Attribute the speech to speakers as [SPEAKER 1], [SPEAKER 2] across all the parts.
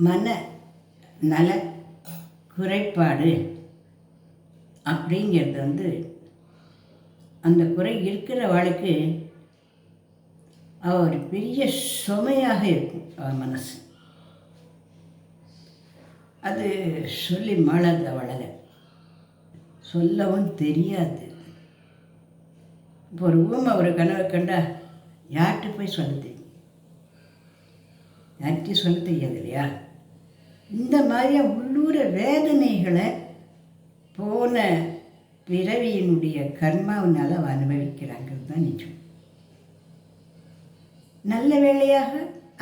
[SPEAKER 1] மன நல குறைபாடு அப்படிங்கிறது அந்த குறை இருக்கிற வாழ்க்கை ஒரு பெரிய சுமையாக இருக்கும் அவள் மனசு. அது சொல்லி மாளாது அவளால், சொல்லவும் தெரியாது. இப்போ ஒரு ஒரு கனவை கண்டா யார்கிட்ட போய் சொல்ல தெரியும்? யார்கிட்டையும் சொல்ல தெரியாது இல்லையா? இந்த மாதிரியா உள்ளூர வேதனைகளை போன பிறவியினுடைய கர்மாவினால் அவள் அனுபவிக்கிறாங்கிறது தான் நிஜம். நல்ல வேளையாக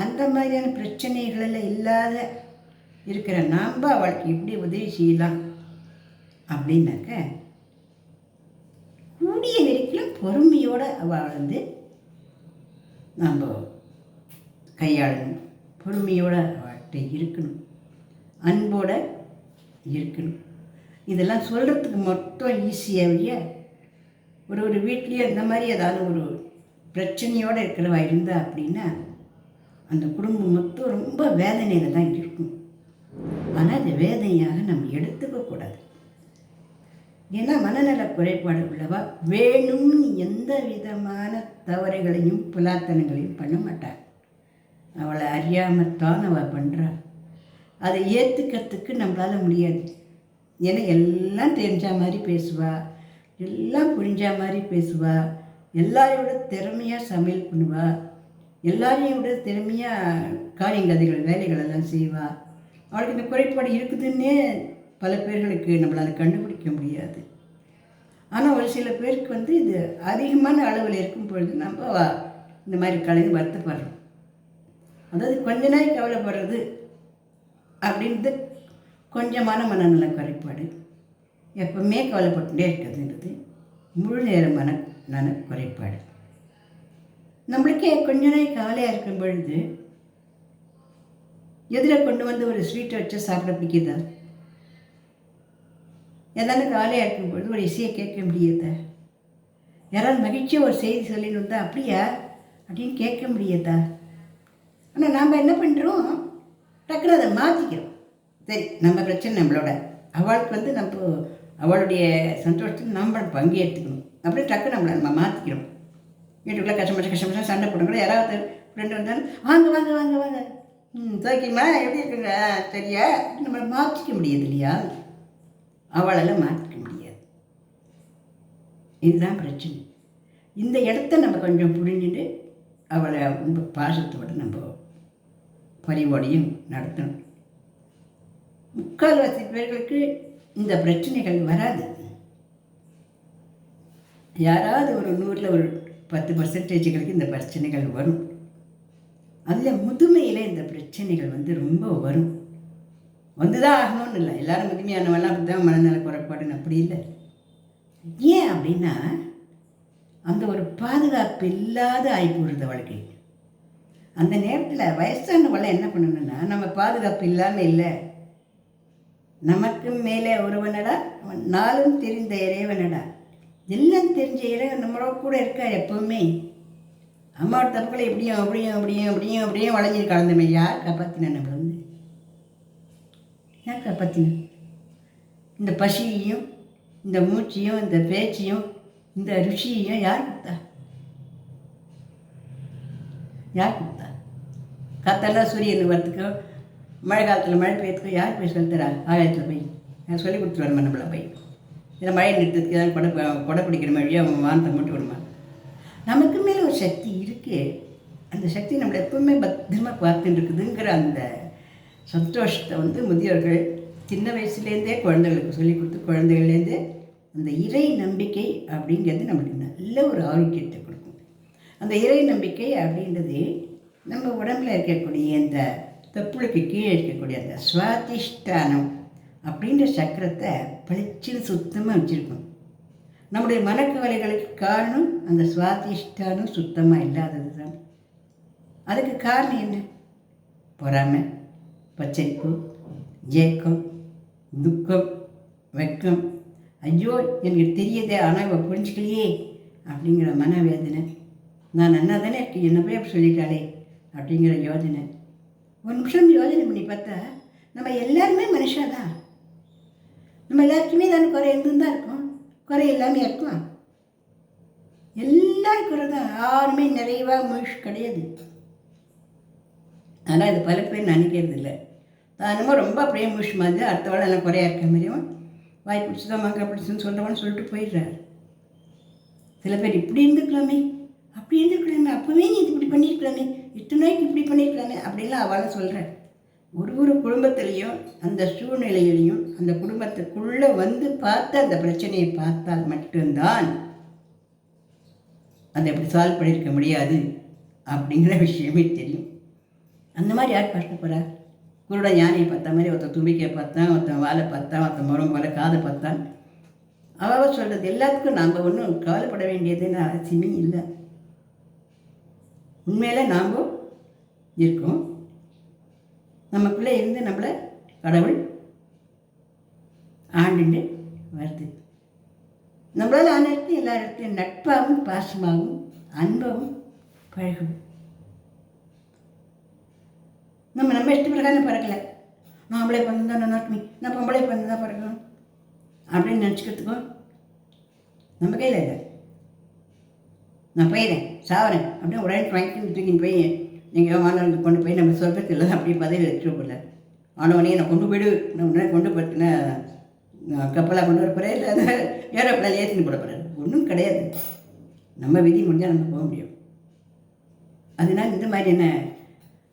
[SPEAKER 1] அந்த மாதிரியான பிரச்சனைகளெல்லாம் இல்லாத இருக்கிற நாம் அவளுக்கு எப்படி உதவி செய்யலாம் அப்படின்னாக்க, கூடிய நெருக்கிலும் பொறுமையோடு அவள் நம்ம கையாளணும். பொறுமையோடு அவள்கிட்ட இருக்கணும், அன்போடு இருக்கணும். இதெல்லாம் சொல்கிறதுக்கு மொத்தம் ஈஸியாக ஒரு வீட்லேயே இந்த மாதிரி ஏதாவது ஒரு பிரச்சனையோடு இருக்கிறவா இருந்தா அப்படின்னா அந்த குடும்பம் மொத்தம் ரொம்ப வேதனையில் தான் இருக்கும். ஆனால் அது வேதனையாக நம்ம எடுத்துக்கக்கூடாது. ஏன்னா மனநல குறைபாடு உள்ளவா வேணும்னு எந்த விதமான தவறுகளையும் புலாத்தனங்களையும் பண்ண மாட்டாள். அவளை அறியாமத்தான் அவள் பண்ணுறா. அதை ஏற்றுக்கிறதுக்கு நம்மளால் முடியாது. ஏன்னா எல்லாம் தெரிஞ்ச மாதிரி பேசுவா, எல்லாம் புரிஞ்ச மாதிரி பேசுவா, எல்லாரையோட திறமையாக சமையல் பண்ணுவா, எல்லாரையும் விட திறமையாக காரியங்கதைகள் வேலைகளெல்லாம் செய்வா. அவளுக்கு இந்த குறைபாடு இருக்குதுன்னே பல பேர்களுக்கு நம்மளால் கண்டுபிடிக்க முடியாது. ஆனால் ஒரு சில பேருக்கு இது அதிகமான அளவில் இருக்கும் பொழுது நம்ம இந்த மாதிரி கலைந்து வருத்தப்படுறோம். அதாவது கொஞ்ச நாள் கவலைப்படுறது அப்படின்றது கொஞ்சமான மனநல குறைபாடு. எப்பவுமே கவலைப்பட்டுட்டே இருக்கிறதுன்றது முழு நேர மனநல குறைபாடு. நம்மளுக்கே கொஞ்ச நாள் கவலையாக இருக்கும் பொழுது எதில் கொண்டு ஒரு ஸ்வீட்டை வச்சு சாப்பிட பிடிக்குதா? எதாவது கவலையாக இருக்கும் பொழுது ஒரு இசையை கேட்க முடியாதா? யாராவது மகிழ்ச்சியாக ஒரு செய்தி சொல்லின்னு வந்தால் அப்படியா அப்படின்னு கேட்க முடியாதா? ஆனால் நாம் என்ன பண்ணுறோம், டக்குனு அதை மாற்றிக்கிறோம். சரி, நம்ம பிரச்சனை நம்மளோட, அவளுக்கு நம்ம அவளுடைய சந்தோஷத்துக்கு நம்ம பங்கேற்றுக்கணும் அப்படியே டக்குன்னு நம்ம மாற்றிக்கிறோம். வீட்டுக்குள்ளே கஷ்டப்பட்டு சண்டை போடுறோம். யாராவது ஃப்ரெண்டு வந்தாலும் வாங்க வாங்க வாங்க வாங்க, தோக்கியம்மா எப்படி இருக்குங்க சரியா, நம்மளை மாற்றிக்க முடியாது இல்லையா? அவளெல்லாம் மாற்றிக்க முடியாது. இதுதான் பிரச்சனை. இந்த இடத்த நம்ம கொஞ்சம் புரிஞ்சுட்டு அவளை ரொம்ப பாசத்தோடு நம்ம பரிவோடையும் நடத்தணும். முக்கால்வாசி பேர்களுக்கு இந்த பிரச்சனைகள் வராது. யாராவது ஒரு 100ல் ஒரு 10% இந்த பிரச்சனைகள் வரும். அதில் முதுமையில் இந்த பிரச்சனைகள் ரொம்ப வரும். தான் ஆகணும்னு இல்லை, எல்லோரும் முதுமையானவெல்லாம் அப்படி தான் மனநல குறைபாடுன்னு அப்படி இல்லை. ஏன் அப்படின்னா அந்த ஒரு பாதுகாப்பு இல்லாத ஆகிப்போடுறது வாழ்க்கை. அந்த நேரத்தில் வயசானவளை என்ன பண்ணணும்னா, நம்ம பாதுகாப்பு இல்லாமல் இல்லை, நமக்கு மேலே ஒருவனடா, நாளும் தெரிந்த இறைவனடா, எல்லாம் தெரிஞ்ச இறைவன் நம்மளோட கூட இருக்கா எப்போவுமே. அம்மாவோட தப்புக்களை எப்படியும் அப்படியும் அப்படியும் அப்படியும் அப்படியும் வளைஞ்சிட்டு கலந்தமே. யார் காப்பாற்றின நம்மளை யார் காப்பாற்றின? இந்த பசியையும் இந்த மூச்சையும் இந்த பேச்சையும் இந்த ருசியையும் யார் கொடுத்தா? யார் கொடுத்தா? காத்தெல்லாம் சூரியன் வரத்துக்கோ மழை காலத்தில் மழை பெய்யறதுக்கோ யார் போய் சொல்லித்தரா? ஆகாயத்தில் போய் நான் சொல்லி கொடுத்துட்டு வரமா நம்மளை போய் இதில் மழை நிறுத்தத்துக்கு ஏதாவது கொடை பிடிக்கிற மாதிரியே அவன் வானத்தை மட்டும் விடுமா? நமக்கு மேலே ஒரு சக்தி இருக்குது. அந்த சக்தி நம்மளை எப்பவுமே பத்திரமாக பார்த்துட்டு இருக்குதுங்கிற அந்த சந்தோஷத்தை முதியோர்கள் சின்ன வயசுலேருந்தே குழந்தைகளுக்கு சொல்லிக் கொடுத்து, குழந்தைகள்லேருந்தே அந்த இறை நம்பிக்கை அப்படிங்கிறது நம்மளுக்கு நல்ல ஒரு ஆரோக்கியத்தை கொடுக்கும். அந்த இறை நம்பிக்கை அப்படின்றது நம்ம உடம்பில் இருக்கக்கூடிய இந்த தொப்புளுக்கு கீழே இருக்கக்கூடிய அந்த சுவாதிஷ்டானம் அப்படின்ற சக்கரத்தை பளிச்சுன்னு சுத்தமாக வச்சுருக்கணும். நம்முடைய மனக்கவலைகளுக்கு காரணம் அந்த சுவாதிஷ்டானம் சுத்தமாக இல்லாதது தான். அதுக்கு காரணம் என்ன? பொறாமை, பச்சரிப்பு, ஏக்கம், துக்கம், வெக்கம், ஐயோ எனக்கு தெரியுதே ஆனால் இவ புரிஞ்சுக்கலையே அப்படிங்கிற மனவேதனை, நான் நன்னா தானே இருக்கேன், என்ன போய் அப்படி சொல்லிட்டாளே அப்படிங்கிற யோஜனை, ஒரு நிமிஷம் யோசனை பண்ணி பார்த்தா நம்ம எல்லாருமே மனுஷாதான். நம்ம எல்லாருக்குமே தானே குறை இருந்துன்னு தான் இருக்கும், குறை எல்லாமே இருக்கலாம். எல்லாரும் குறை தான், யாருமே நிறைவாக முயற்சி கிடையாது. ஆனால் இது பல பேர் நினைக்கிறது இல்லை. தானமாக ரொம்ப அப்படியே முயற்சி மாதிரி அடுத்த எல்லாம் குறையா இருக்க மாதிரியும் வாய் பிடிச்சதான் மங்க பிடிச்சுன்னு சொல்கிறவன்னு சொல்லிட்டு போயிடுறாரு. சில பேர் இப்படி இருந்துக்கலாமே, அப்படி இருந்துக்கலாமே, அப்போவே நீ இப்படி பண்ணியிருக்கலாமே, இத்தனை நாளைக்கு இப்படி பண்ணியிருக்கலாமே அப்படின்லாம் அவளை சொல்கிறேன். ஒரு குடும்பத்திலையும் அந்த சூழ்நிலையிலையும் அந்த குடும்பத்துக்குள்ளே வந்து பார்த்து அந்த பிரச்சனையை பார்த்தால் மட்டும்தான் அதை எப்படி சால்வ் பண்ணியிருக்க முடியாது அப்படிங்கிற விஷயமே தெரியும். அந்த மாதிரி யார் கஷ்டப்படுறா? குருட யானையை பார்த்தா மாதிரி ஒருத்தன் தும்பிக்கையை பார்த்தான், ஒருத்தன் வாழை பார்த்தான், ஒருத்தன் முறம் போல காதை பார்த்தான். அவள் சொல்கிறது எல்லாத்துக்கும் நாம் ஒன்றும் கவலைப்பட வேண்டியதுன்னு அவசியமே இல்லை. உண்மையில் நாம் இருக்கோம், நமக்குள்ளே இருந்து நம்மளை கடவுள் ஆண்டுண்டு வருது. நம்மளால் ஆன இடத்துல எல்லா இடத்துலையும் நட்பாகவும் பாசமாகவும் அன்பாகவும் பழகும். நம்ம இஷ்ட பிரகாரம் பிறக்கலை. நான் ஆம்பளை பிறந்தா நல்லா இருக்குமே, நான் பொம்பளை பிறந்தா பிறக்கணும் அப்படின்னு நினச்சிக்கிறதுக்கும் நம்ம கையில் இல்லை. நான் போயிடுறேன், சாவறேன் அப்படின்னு உடனே வாங்கிட்டு தூக்கின்னு போய் நீங்கள் மாணவர்களுக்கு கொண்டு போய் நம்ம சொர்க்கத்தில் அப்படி பதவி வச்சுட்டு போடல. ஆனவனையே நான் கொண்டு போய்டு, நான் உடனே கொண்டு போட்டுன்னா கப்பலாக கொண்டு வர போகிறேன், இல்லை ஏரோப்ளான் ஏற்றின்னு போட போகிறாரு. ஒன்றும் கிடையாது. நம்ம விதி முடிஞ்சால் நம்ம போக முடியும். அதனால் இந்த மாதிரி என்ன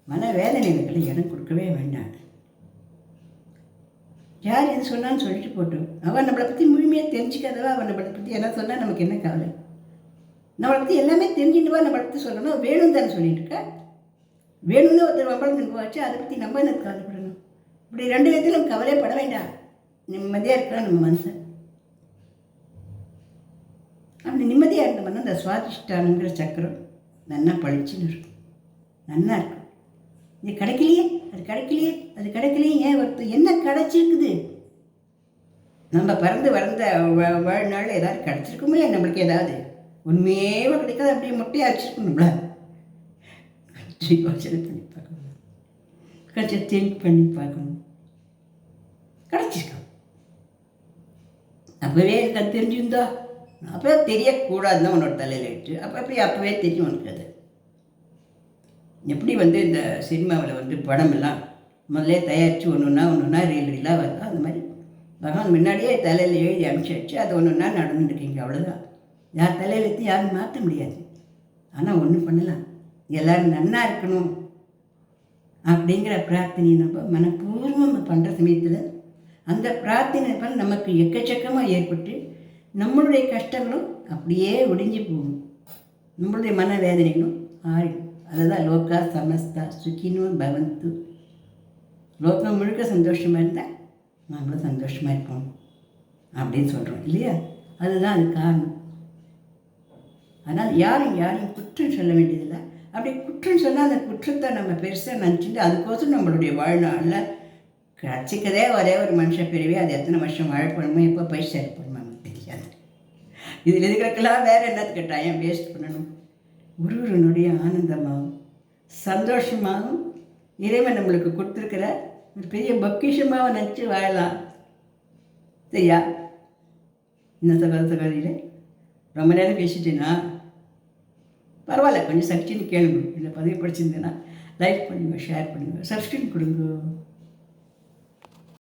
[SPEAKER 1] மனவேதனைகளுக்கு இடம் கொடுக்கவே வேண்டாம். யார் எது சொன்னான்னு சொல்லிட்டு போட்டோம். அவன் நம்மளை பற்றி முழுமையாக தெரிஞ்சுக்காதவா, அவன் நம்மளை பற்றி என்ன சொன்னால் நமக்கு என்ன கவலை? நம்மளை பற்றி எல்லாமே தெரிஞ்சுட்டுவா நம்மளை பற்றி சொல்லணும். வேணும் தானே சொல்லிட்டு இருக்கா? வேணும்னு ஒருத்தர் வம்பளத்துக்கு போச்சு, அதை பற்றி நம்ம எனக்கு கவலைப்படணும். இப்படி ரெண்டு விதத்திலும் கவலைப்பட வேண்டாம். நிம்மதியாக இருக்கலாம் நம்ம மனுஷன். அப்படி நிம்மதியாக இருந்தோம்னா அந்த சுவாதிஷ்டானங்கிற சக்கரம் நல்லா பழிச்சுன்னு இருக்கும், நல்லா இருக்கும். இது கிடைக்கலையே, அது கிடைக்கலையே, அது கிடைக்கலையே, ஏன் ஒருத்தர் என்ன கிடைச்சிருக்குது? நம்ம பறந்து வளர்ந்த வாழ்நாள் ஏதாவது கிடச்சிருக்குமே நம்மளுக்கு? ஏதாவது உண்மையேவ கிடைக்காது, அப்படியே முட்டையாக வச்சுருக்கணும்ல. கொஞ்சம் யோசனை பண்ணி பார்க்கணும், கொஞ்சம் திங்க் பண்ணி பார்க்கணும். கிடச்சிருக்கோம், அப்போவே எனக்கு அது தெரிஞ்சிருந்தா, அப்போ தெரியக்கூடாதுன்னு உன்னோட தலையில் இட்டு அப்போவே தெரியும் உனக்கு. அது எப்படி இந்த சினிமாவில் படமெல்லாம் முதல்ல தயாரித்து ஒன்று ரீலாக வருதோ அந்த மாதிரி பகவான் முன்னாடியே தலையில் எழுதி அனுப்பிச்சாச்சு. அது ஒன்று நடந்துருக்கீங்க, அவ்வளோதான். யார் தலையில் எடுத்து யாரும் மாற்ற முடியாது. ஆனால் ஒன்று பண்ணலாம், எல்லோரும் நன்னா இருக்கணும் அப்படிங்கிற பிரார்த்தனையை நம்ம மனப்பூர்வமாக பண்ணுற சமயத்தில் அந்த பிரார்த்தனை பண்ண நமக்கு எக்கச்சக்கமாக ஏற்பட்டு நம்மளுடைய கஷ்டங்களும் அப்படியே ஒடிஞ்சு போகும், நம்மளுடைய மனவேதனைகளும் ஆறிடும். அதுதான் லோகா சமஸ்தா சுக்கினோ பவந்து. லோகம் முழுக்க சந்தோஷமாக இருந்தால் நம்மளும் சந்தோஷமாக இருப்போம் அப்படின்னு சொல்கிறோம் இல்லையா? அதுதான் அது காரணம். அதனால் யாரையும் குற்றம் சொல்ல வேண்டியதில்லை. அப்படி குற்றம் சொன்னால் அந்த குற்றத்தை நம்ம பெருசாக நினச்சிட்டு அதுக்கோசம் நம்மளுடைய வாழ்நாளில் கிடச்சிக்கதே ஒரே ஒரு மனுஷன் பிரிவே, அது எத்தனை வருஷம் வாழப்படணுமோ, எப்போ போய் சேர்ப்பணுமோ நமக்கு தெரியாது. இதில் இருக்கிறக்கெல்லாம் வேறு என்னத்துக்கு டைம் வேஸ்ட் பண்ணணும்? ஒருவருடைய ஆனந்தமாகவும் சந்தோஷமாகவும் இறைவன் நம்மளுக்கு கொடுத்துருக்கிற ஒரு பெரிய பொக்கிஷமாக நினச்சி வாழலாம். சரியா? இந்த சகோதரியில் ரொம்ப நேரம் பேசிட்டேன்னா பரவாயில்ல, கொஞ்சம் சக்தின்னு கேளுங்க. இல்லை பதிவு படிச்சிருந்தேன்னா லைக் பண்ணுங்க, ஷேர் பண்ணுங்கள், சப்ஸ்கிரைப் கொடுங்க.